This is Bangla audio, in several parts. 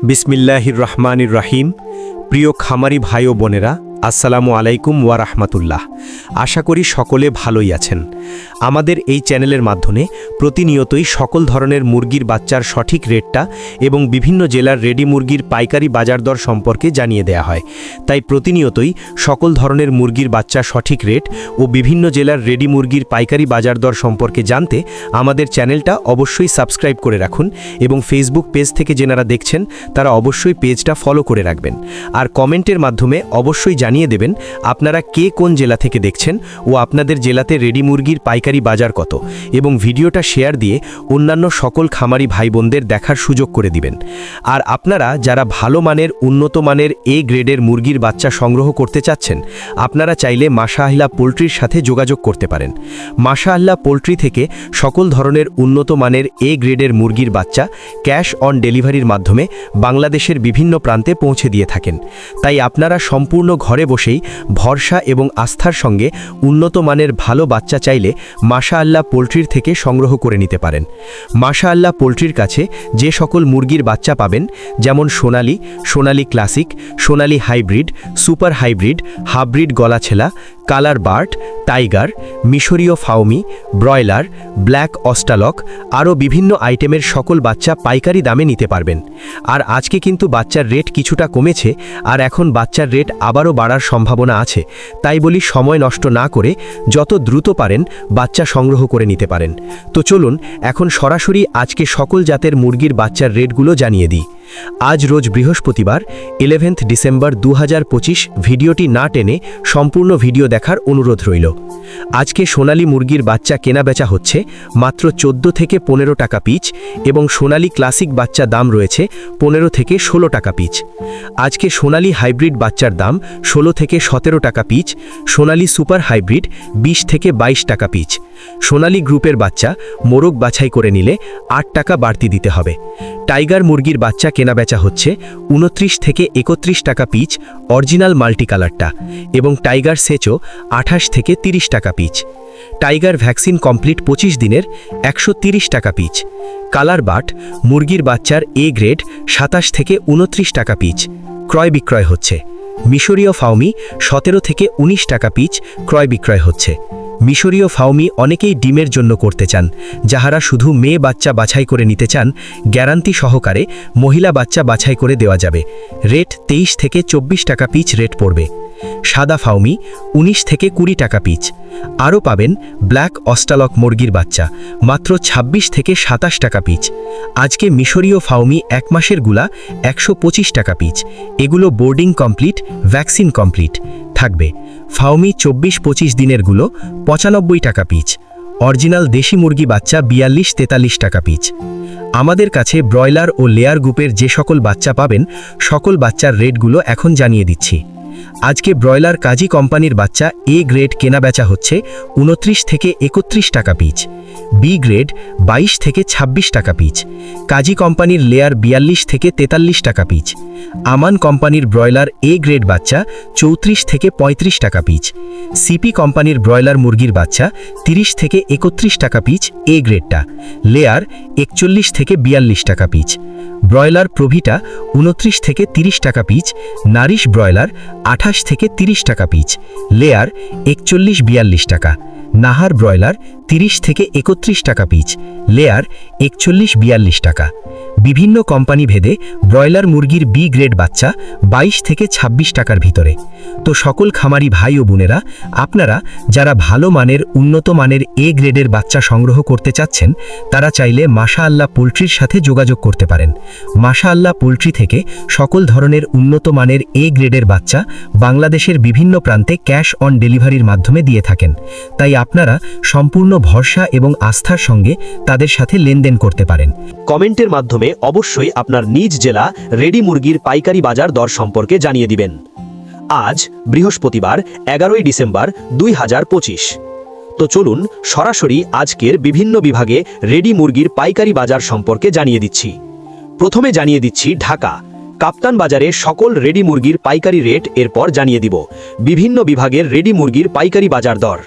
বিসমিল্লাহির রহমানির রহিম। প্রিয় খামারি ভাই ও বোনেরা, আসসালামু আলাইকুম ওয়া রাহমাতুল্লাহ। আশা করি সকলে ভালোই আছেন। আমাদের এই চ্যানেলের মাধ্যমে প্রতিনিয়তই সকল ধরনের মুরগির বাচ্চার সঠিক রেটটা এবং বিভিন্ন জেলার রেডি মুরগির পাইকারি বাজার দর সম্পর্কে জানিয়ে দেয়া হয়। তাই প্রতিনিয়তই সকল ধরনের মুরগির বাচ্চার সঠিক রেট ও বিভিন্ন জেলার রেডি মুরগির পাইকারি বাজার দর সম্পর্কে জানতে আমাদের চ্যানেলটা অবশ্যই সাবস্ক্রাইব করে রাখুন এবং ফেসবুক পেজ থেকে যেনারা দেখছেন তারা অবশ্যই পেজটা ফলো করে রাখবেন। আর কমেন্টের মাধ্যমে অবশ্যই জানিয়ে দেবেন আপনারা কে কোন জেলা থেকে দেখছেন ও আপনাদের জেলাতে রেডি মুরগির পাইকারি বাজার কত, এবং ভিডিওটা শেয়ার দিয়ে অন্যান্য সকল খামারি ভাই বোনদের দেখার সুযোগ করে দিবেন। আর আপনারা যারা ভালো মানের উন্নত মানের এ গ্রেডের মুরগির বাচ্চা সংগ্রহ করতে চাচ্ছেন, আপনারা চাইলে মাশাআল্লাহ পোলট্রির সাথে যোগাযোগ করতে পারেন। মাশাআল্লাহ পোলট্রি থেকে সকল ধরনের উন্নত মানের এ গ্রেডের মুরগির বাচ্চা ক্যাশ অন ডেলিভারির মাধ্যমে বাংলাদেশের বিভিন্ন প্রান্তে পৌঁছে দিয়ে থাকেন। তাই আপনারা সম্পূর্ণ ঘরে বসেই ভরসা এবং আস্থার সঙ্গে উন্নত মানের ভালো বাচ্চা চাইলে মাশাআল্লাহ পোলট্রির থেকে সংগ্রহ করে নিতে পারেন। মাশাআল্লাহ পোলট্রির কাছে যে সকল মুরগির বাচ্চা পাবেন, যেমন Sonali, Sonali classic, Sonali hybrid, super hybrid, hybrid গলাছেলা, কালার বার্ড, টাইগার, মিশরীয় ফাউমি, ব্রয়লার, ব্ল্যাক অস্টালক, আরও বিভিন্ন আইটেমের সকল বাচ্চা পাইকারি দামে নিতে পারবেন। আর আজকে কিন্তু বাচ্চার রেট কিছুটা কমেছে, আর এখন বাচ্চার রেট আবারও বাড়ার সম্ভাবনা আছে। তাই বলি সময় নষ্ট না করে যত দ্রুত পারেন বাচ্চা সংগ্রহ করে নিতে পারেন। তো চলুন এখন সরাসরি আজকে সকল জাতের মুরগির বাচ্চার রেটগুলো জানিয়ে দিই। আজ রোজ বৃহস্পতিবার 11 ডিসেম্বর 2025। ভিডিওটি না টেনে সম্পূর্ণ ভিডিও দেখার অনুরোধ রইল। আজকে সোনালী মুরগির বাচ্চা কেনা বেচা হচ্ছে মাত্র 14 থেকে 15 টাকা পিচ, এবং সোনালী ক্লাসিক বাচ্চা দাম রয়েছে 15 থেকে 16 টাকা পিচ। আজকে সোনালী হাইব্রিড বাচ্চার দাম 16 থেকে 17 টাকা পিচ, সোনালী সুপার হাইব্রিড 20 থেকে 22 টাকা পিচ। সোনালী গ্রুপের বাচ্চা মোরগ বাছাই করে নিলে 8 টাকা বাড়তি দিতে হবে। টাইগার মুরগির বাচ্চা কেনা বেচা হচ্ছে 29 থেকে 31 টাকা পিচ অরিজিনাল মাল্টি কালারটা, এবং টাইগার সেচও 28 থেকে 30 টাকা পিচ। টাইগার ভ্যাকসিন কমপ্লিট 25 দিনের 130 টাকা পিচ। কালার বাট মুরগির বাচ্চার এ গ্রেড 27 থেকে 29 টাকা পিচ ক্রয় বিক্রয় হচ্ছে। মিশরীয় ফাউমি 17 থেকে 19 টাকা পিচ ক্রয় বিক্রয় হচ্ছে। মিশরীয় ফাউমি অনেকেই ডিমের জন্য করতে চান, যাহারা শুধু মেয়ে বাচ্চা বাছাই করে নিতে চান গ্যারান্টি সহকারে মহিলা বাচ্চা বাছাই করে দেওয়া যাবে। রেট 23 থেকে 24 টাকা পিচ রেট পড়বে। সাদা ফাউমি 19 থেকে 20 টাকা পিচ। আরও পাবেন ব্ল্যাক অস্টালক মুরগির বাচ্চা মাত্র 26 থেকে 27 টাকা পিচ। আজকে মিশরীয় ফাউমি 1 মাসের গুলা 125 টাকা পিচ। এগুলো বোর্ডিং কমপ্লিট, ভ্যাকসিন কমপ্লিট থাকবে। ফাউমি 24-25 দিনেরগুলো 95 টাকা পিচ। অরিজিনাল দেশি মুরগি বাচ্চা 42-43 টাকা পিচ। আমাদের কাছে ব্রয়লার ও লেয়ার গ্রুপের যে সকল বাচ্চা পাবেন, সকল বাচ্চার রেটগুলো এখন জানিয়ে দিচ্ছি। আজকে ব্রয়লার কাজী কোম্পানির বাচ্চা এ গ্রেড কেনা বেচা হচ্ছে 29 থেকে 31 টাকা পিচ, বি গ্রেড 22 থেকে 26 টাকা পিচ, কাজী কোম্পানির লেয়ার 42 থেকে 43 টাকা পিচ, আমান কোম্পানির ব্রয়লার এ গ্রেড বাচ্চা 34 থেকে 35 টাকা পিচ, সিপি কোম্পানির ব্রয়লার মুরগির বাচ্চা 30 থেকে 31 টাকা পিচ এ গ্রেডটা, লেয়ার 41 থেকে 42 টাকা পিচ, ব্রয়লার প্রভিটা 29 থেকে 30 টাকা পিচ, নারিশ ব্রয়লার 28 থেকে 30 টাকা পিচ, লেয়ার 41-42 টাকা, নাহার ব্রয়লার 30 থেকে 31 টাকা পিচ, লেয়ার 41-42 টাকা। বিভিন্ন কোম্পানি ভেদে ব্রয়লার মুরগির বি গ্রেড বাচ্চা 22 থেকে 26 টাকার ভিতরে। তো সকল খামারি ভাই ও বোনেরা, আপনারা যারা ভালো মানের উন্নত মানের এ গ্রেডের বাচ্চা সংগ্রহ করতে চাচ্ছেন, তারা চাইলে মাশাআল্লাহ পোলট্রির সাথে যোগাযোগ করতে পারেন। মাশাআল্লাহ পোলট্রি থেকে সকল ধরনের উন্নত মানের এ গ্রেডের বাচ্চা বাংলাদেশের বিভিন্ন প্রান্তে ক্যাশ অন ডেলিভারির মাধ্যমে দিয়ে থাকেন। তাই আপনারা সম্পূর্ণ ভরসা এবং আস্থার সঙ্গে তাদের সাথে লেনদেন করতে পারেন। কমেন্টের মাধ্যমে অবশ্যই আপনার নিজ জেলা রেডি মুরগির পাইকারি বাজার দর সম্পর্কে জানিয়ে দিবেন। আজ বৃহস্পতিবার 11 ডিসেম্বর 2025। তো চলুন সরাসরি আজকের বিভিন্ন বিভাগে রেডি মুরগির পাইকারি বাজার সম্পর্কে জানিয়ে দিচ্ছি। প্রথমে জানিয়ে দিচ্ছি ঢাকা কাপ্তান বাজারে সকল রেডি মুরগির পাইকারি রেট, এরপর জানিয়ে দিব বিভিন্ন বিভাগের রেডি মুরগির পাইকারি বাজার দর।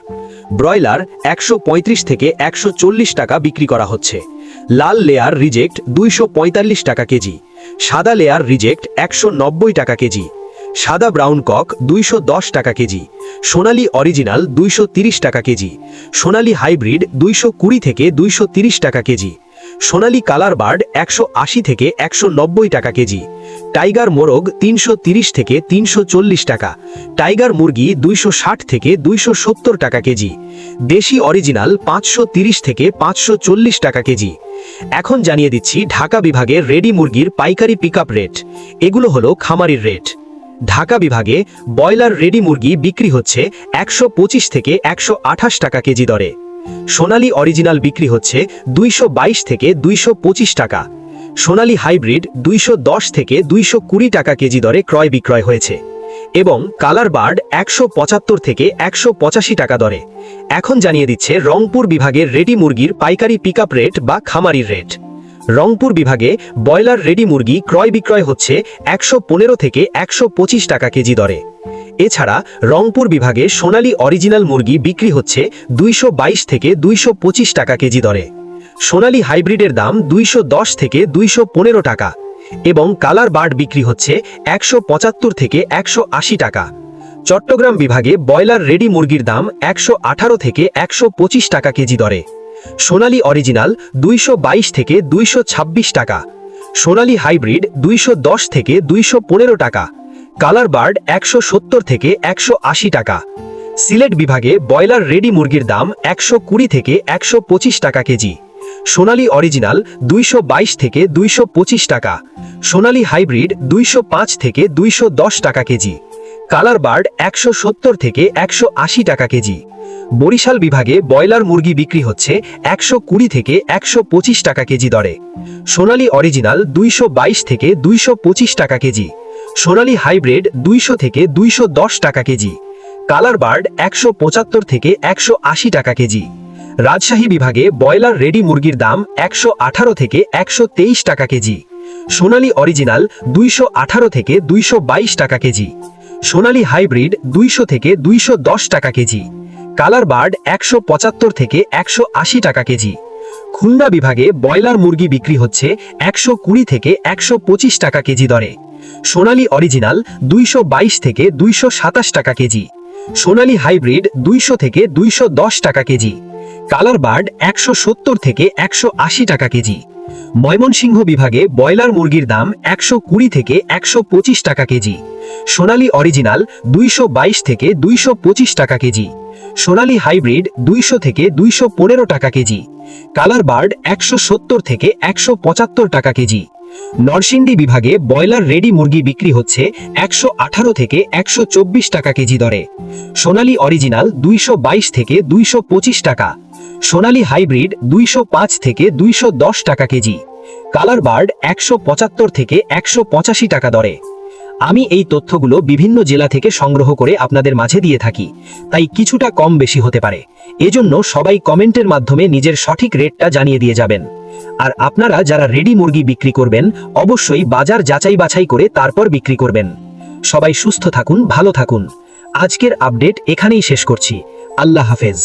ব্রয়লার 135 থেকে 140 টাকা বিক্রি করা হচ্ছে। লাল লেয়ার রিজেক্ট 245 টাকা কেজি। সাদা লেয়ার রিজেক্ট 190 টাকা কেজি, সাদা ব্রাউন কক 210 টাকা কেজি, সোনালী অরিজিনাল 230 টাকা কেজি, সোনালী হাইব্রিড 220 থেকে 230 টাকা কেজি, সোনালী কালার বার্ড 180 থেকে 190 টাকা কেজি, টাইগার মোরগ 330 থেকে 340 টাকা, টাইগার মুরগি 260 থেকে 270 টাকা কেজি, দেশি অরিজিনাল 530 থেকে 540 টাকা কেজি। এখন জানিয়ে দিচ্ছি ঢাকা বিভাগের রেডি মুরগির পাইকারি পিকআপ রেট। এগুলো হলো খামারির রেট। ঢাকা বিভাগে ব্রয়লার রেডি মুরগি বিক্রি হচ্ছে 125 থেকে 128 টাকা কেজি দরে, সোনালী অরিজিনাল বিক্রি হচ্ছে 222 থেকে 225 টাকা, সোনালী হাইব্রিড 210 থেকে 220 টাকা কেজি দরে ক্রয় বিক্রয় হয়েছে এবং কালার বার্ড 175 থেকে 185 টাকা দরে। এখন জানিয়ে দিচ্ছে রংপুর বিভাগের রেডি মুরগির পাইকারি পিকআপ রেট বা খামারির রেট। রংপুর বিভাগে ব্রয়লার রেডি মুরগি ক্রয় বিক্রয় হচ্ছে 115 থেকে 125 টাকা কেজি দরে। এছাড়া রংপুর বিভাগে সোনালী অরিজিনাল মুরগি বিক্রি হচ্ছে 222 থেকে 225 টাকা কেজি দরে, সোনালী হাইব্রিডের দাম 210 থেকে 215 টাকা এবং কালার বার্ড বিক্রি হচ্ছে 175 থেকে 180 টাকা। চট্টগ্রাম বিভাগে ব্রয়লার রেডি মুরগির দাম 118 থেকে 125 টাকা কেজি দরে, সোনালী অরিজিনাল 222 থেকে 226 টাকা, সোনালী হাইব্রিড 210 থেকে 215 টাকা, কালার বার্ড 170 থেকে 180 টাকা। সিলেট বিভাগে ব্রয়লার রেডি মুরগির দাম 120 থেকে 125 টাকা কেজি, সোনালী অরিজিনাল 222 থেকে 225 টাকা, সোনালী হাইব্রিড 205 থেকে 210 টাকা কেজি, কালার বার্ড 170 থেকে 180 টাকা কেজি। বরিশাল বিভাগে ব্রয়লার মুরগি বিক্রি হচ্ছে 120 থেকে 125 টাকা কেজি দরে, সোনালী অরিজিনাল 222 থেকে 225 টাকা কেজি, সোনালী হাইব্রিড 200 থেকে 210 টাকা কেজি, কালার বার্ড 175 থেকে 180 টাকা কেজি। রাজশাহী বিভাগে ব্রয়লার রেডি মুরগির দাম 118 থেকে 123 টাকা কেজি, সোনালী অরিজিনাল 218 থেকে 222 টাকা কেজি, সোনালী হাইব্রিড 200 থেকে 210 টাকা কেজি, কালার বার্ড 175 থেকে 180 টাকা কেজি। খুলনা বিভাগে ব্রয়লার মুরগি বিক্রি হচ্ছে 120 থেকে 125 টাকা কেজি দরে, সোনালী অরিজিনাল 222 থেকে 227 টাকা কেজি, সোনালী হাইব্রিড 200 থেকে 210 টাকা কেজি, কালার বার্ড 170 থেকে 180 টাকা কেজি। ময়মনসিংহ বিভাগে ব্রয়লার মুরগির দাম 120 থেকে 125 টাকা কেজি, সোনালী অরিজিনাল 222 থেকে 225 টাকা কেজি, সোনালী হাইব্রিড 200 থেকে 215 টাকা কেজি, কালার বার্ড 170 থেকে 175 টাকা কেজি। নরসিংদী বিভাগে ব্রয়লার রেডি মুরগি বিক্রি হচ্ছে 118 থেকে 124 টাকা কেজি দরে, সোনালী অরিজিনাল 222 থেকে 225 টাকা, সোনালী হাইব্রিড 205 থেকে 210 টাকা কেজি, কালার বার্ড 175 থেকে 185 টাকা দরে। আমি এই তথ্যগুলো বিভিন্ন জেলা থেকে সংগ্রহ করে আপনাদের মাঝে দিয়ে থাকি, তাই কিছুটা কম বেশি হতে পারে। এজন্য সবাই কমেন্টের মাধ্যমে নিজের সঠিক রেটটা জানিয়ে দিয়ে যাবেন। আর আপনারা যারা রেডি মুরগি বিক্রি করবেন অবশ্যই বাজার যাচাই বাছাই করে তারপর বিক্রি করবেন। সবাই সুস্থ থাকুন, ভালো থাকুন। আজকের আপডেট এখানেই শেষ করছি। আল্লাহ হাফেজ।